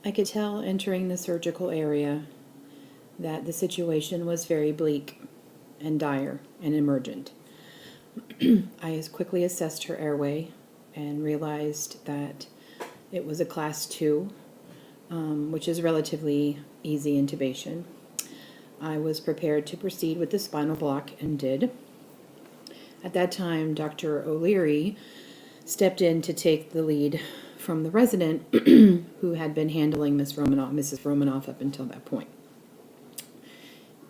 I could tell entering the surgical area that the situation was very bleak and dire and emergent. I as quickly assessed her airway and realized that it was a class 2, which is relatively easy intubation. I was prepared to proceed with the spinal block and did. At that time, Dr. O'Leary stepped in to take the lead from the resident who had been handling Mrs. Romanoff up until that point.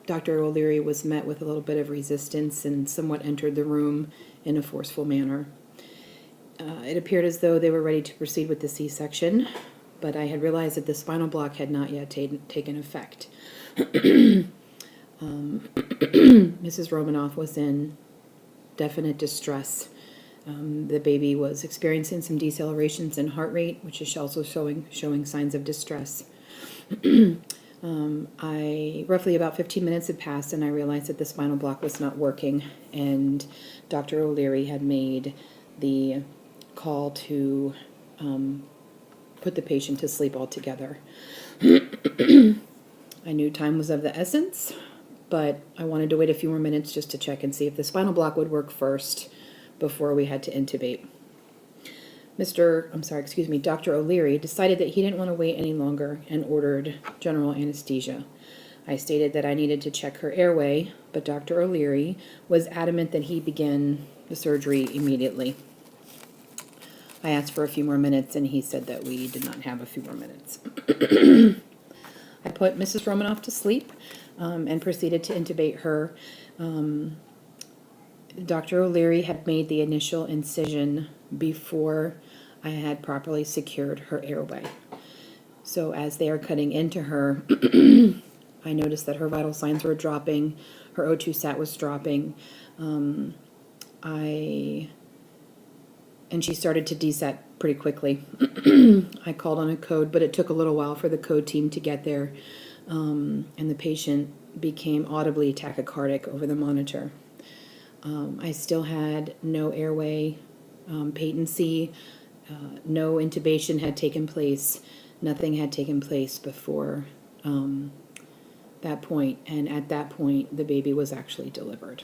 Dr. O'Leary was met with a little bit of resistance and somewhat entered the room in a forceful manner. It appeared as though they were ready to proceed with the C-section, but I had realized that the spinal block had not yet taken effect. Mrs. Romanoff was in definite distress. The baby was experiencing some decelerations in heart rate, which is also showing signs of distress. Roughly about 15 minutes had passed, and I realized that the spinal block was not working, and Dr. O'Leary had made the call to put the patient to sleep altogether. I knew time was of the essence, but I wanted to wait a few more minutes just to check and see if the spinal block would work first before we had to intubate. Dr. O'Leary decided that he didn't want to wait any longer and ordered general anesthesia. I stated that I needed to check her airway, but Dr. O'Leary was adamant that he begin the surgery immediately. I asked for a few more minutes, and he said that we did not have a few more minutes. I put Mrs. Romanoff to sleep and proceeded to intubate her. Dr. O'Leary had made the initial incision before I had properly secured her airway. So as they are cutting into her, I noticed that her vital signs were dropping, her O2 sat was dropping, and she started to desat pretty quickly. I called on a code, but it took a little while for the code team to get there, and the patient became audibly tachycardic over the monitor. I still had no airway patency, no intubation had taken place, nothing had taken place before that point, and at that point the baby was actually delivered.